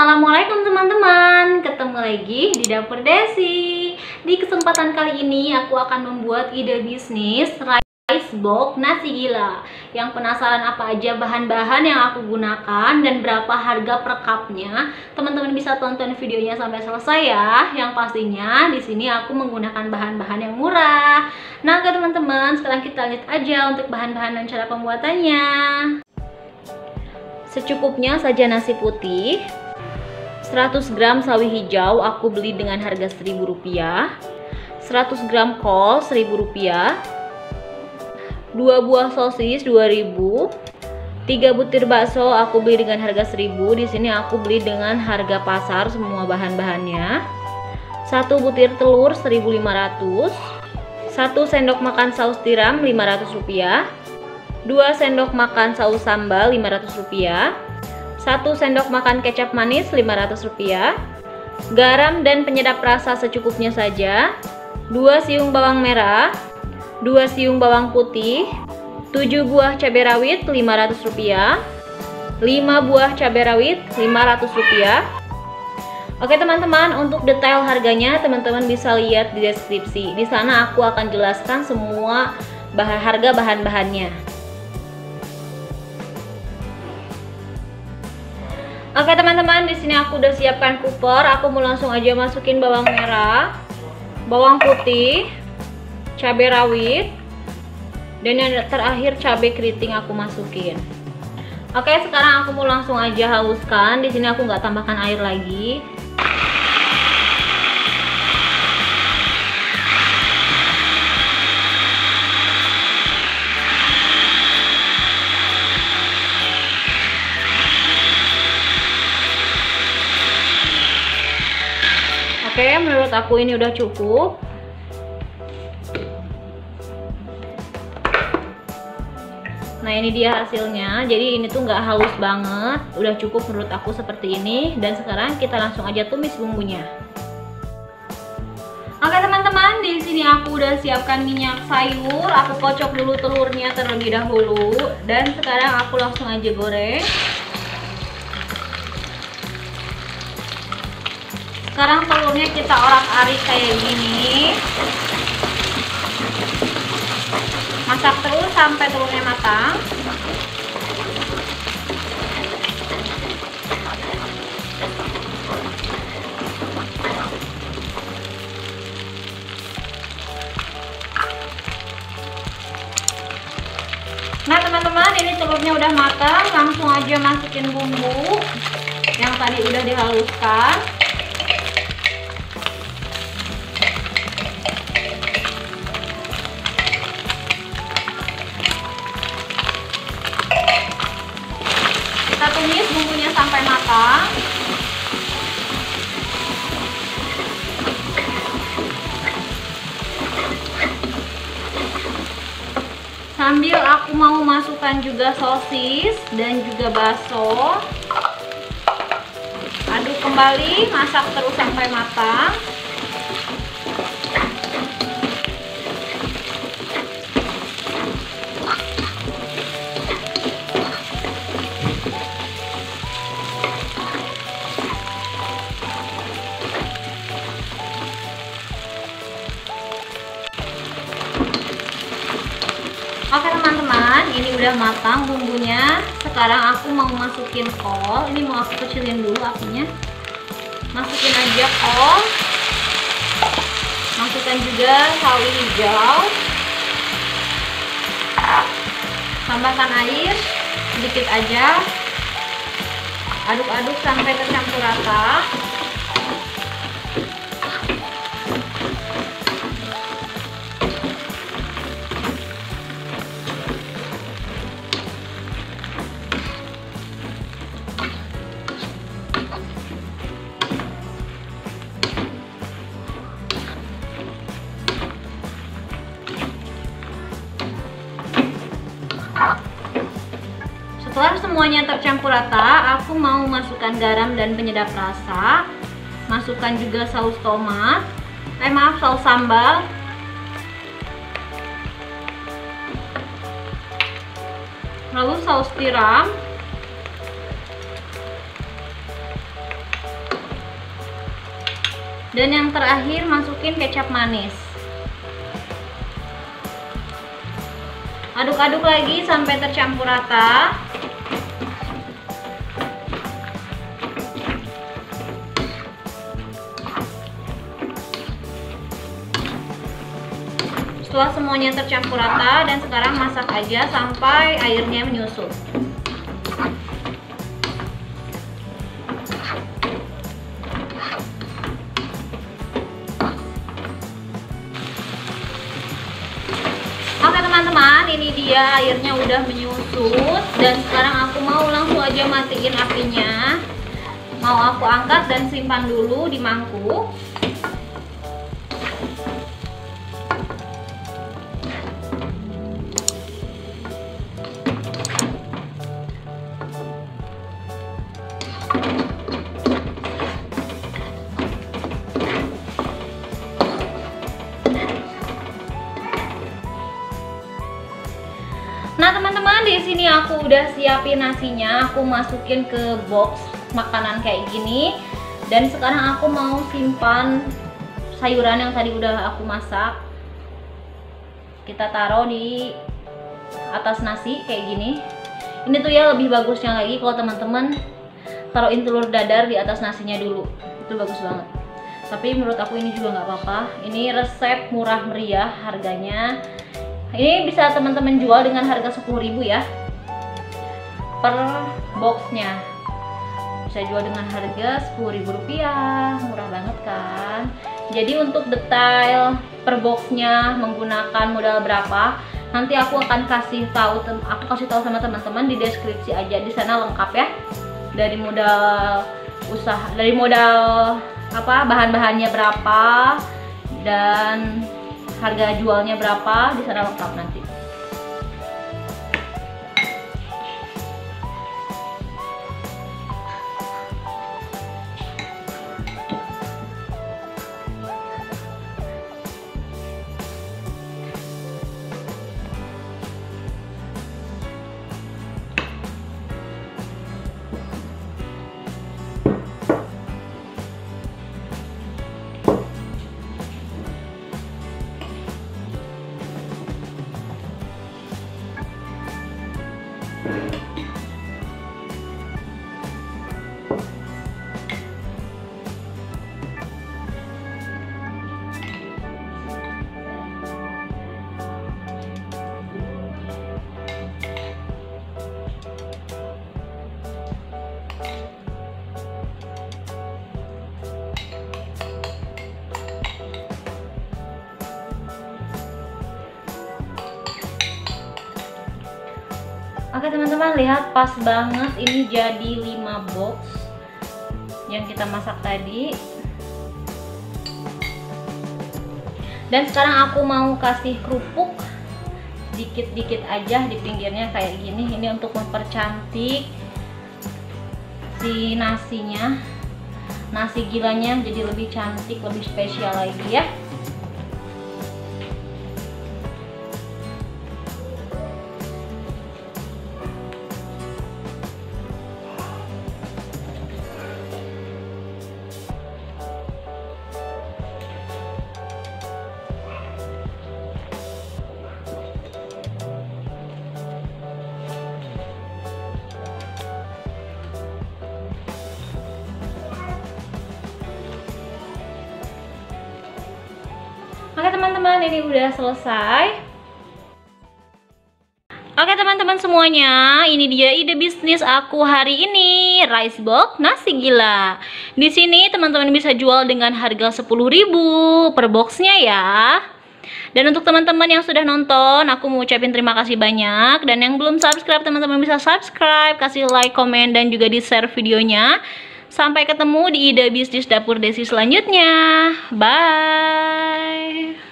Assalamualaikum teman-teman, ketemu lagi di Dapur Desi. Di kesempatan kali ini aku akan membuat ide bisnis rice box nasi gila. Yang penasaran apa aja bahan-bahan yang aku gunakan dan berapa harga per cupnya? Teman-teman bisa tonton videonya sampai selesai ya. Yang pastinya di sini aku menggunakan bahan-bahan yang murah. Nah, oke teman-teman, sekarang kita lihat aja untuk bahan-bahan dan cara pembuatannya. Secukupnya saja nasi putih. 100 gram sawi hijau aku beli dengan harga Rp1.000. 100 gram kol Rp1.000. 2 buah sosis 2.000. 3 butir bakso aku beli dengan harga 1.000. Di sini aku beli dengan harga pasar semua bahan-bahannya. 1 butir telur 1.500. 1 sendok makan saus tiram Rp500. 2 sendok makan saus sambal Rp500. 1 sendok makan kecap manis Rp500. Garam dan penyedap rasa secukupnya saja. 2 siung bawang merah. 2 siung bawang putih. 7 buah cabai rawit Rp500. 5 buah cabai rawit Rp500. Oke teman-teman, untuk detail harganya teman-teman bisa lihat di deskripsi. Di sana aku akan jelaskan semua harga bahan-bahannya. Oke teman-teman, di sini aku udah siapkan kuper. Aku mau langsung aja masukin bawang merah, bawang putih, cabai rawit, dan yang terakhir cabai keriting aku masukin. Oke, sekarang aku mau langsung aja haluskan. Di sini aku nggak tambahkan air lagi. Oke, menurut aku ini udah cukup. Nah, ini dia hasilnya. Jadi ini tuh nggak halus banget, udah cukup menurut aku seperti ini. Dan sekarang kita langsung aja tumis bumbunya. Oke teman-teman, di sini aku udah siapkan minyak sayur. Aku kocok dulu telurnya terlebih dahulu. Dan sekarang aku langsung aja goreng. Sekarang telurnya kita orak-arik kayak gini. Masak terus sampai telurnya matang. Nah teman-teman, ini telurnya udah matang. Langsung aja masukin bumbu yang tadi udah dihaluskan. Kita tumis bumbunya sampai matang. Sambil aku mau masukkan juga sosis dan juga bakso. Aduk kembali, masak terus sampai matang. Oke teman-teman, ini udah matang bumbunya. Sekarang aku mau masukin kol. Ini mau aku kecilin dulu apinya. Masukin aja kol. Masukkan juga sawi hijau. Tambahkan air sedikit aja. Aduk-aduk sampai tercampur rata. Setelah semuanya tercampur rata, aku mau masukkan garam dan penyedap rasa. Masukkan juga saus tomat. Saus sambal. Lalu saus tiram. Dan yang terakhir masukin kecap manis. Aduk-aduk lagi sampai tercampur rata. Setelah semuanya tercampur rata, dan sekarang masak aja sampai airnya menyusut. Oke teman-teman, ini dia airnya udah menyusut, dan sekarang aku mau langsung aja matiin apinya. Mau aku angkat dan simpan dulu di mangkuk. Nah teman-teman, di sini aku udah siapin nasinya, aku masukin ke box makanan kayak gini. Dan sekarang aku mau simpan sayuran yang tadi udah aku masak. Kita taruh di atas nasi kayak gini. Ini tuh ya lebih bagusnya lagi kalau teman-teman taruhin telur dadar di atas nasinya dulu, itu bagus banget. Tapi menurut aku ini juga nggak apa-apa. Ini resep murah meriah harganya. Ini bisa teman-teman jual dengan harga 10.000 ya per boxnya. Bisa jual dengan harga 10.000 rupiah, murah banget kan. Jadi untuk detail per boxnya menggunakan modal berapa, nanti aku akan kasih tahu sama teman-teman di deskripsi aja. Di sana lengkap ya, dari modal usaha, dari modal bahan-bahannya berapa, dan harga jualnya berapa, di sana lengkap nanti. Oke teman-teman, lihat pas banget, ini jadi 5 box yang kita masak tadi. Dan sekarang aku mau kasih kerupuk dikit-dikit aja di pinggirnya kayak gini. Ini untuk mempercantik si nasinya, nasi gilanya jadi lebih cantik, lebih spesial lagi ya. Oke teman-teman, ini udah selesai. Oke teman-teman semuanya, ini dia ide bisnis aku hari ini, rice box nasi gila. Di sini teman-teman bisa jual dengan harga 10.000 per boxnya ya. Dan untuk teman-teman yang sudah nonton, aku mau ucapin terima kasih banyak. Dan yang belum subscribe, teman-teman bisa subscribe, kasih like, komen, dan juga di share videonya. Sampai ketemu di ide bisnis dapur Desi selanjutnya. Bye.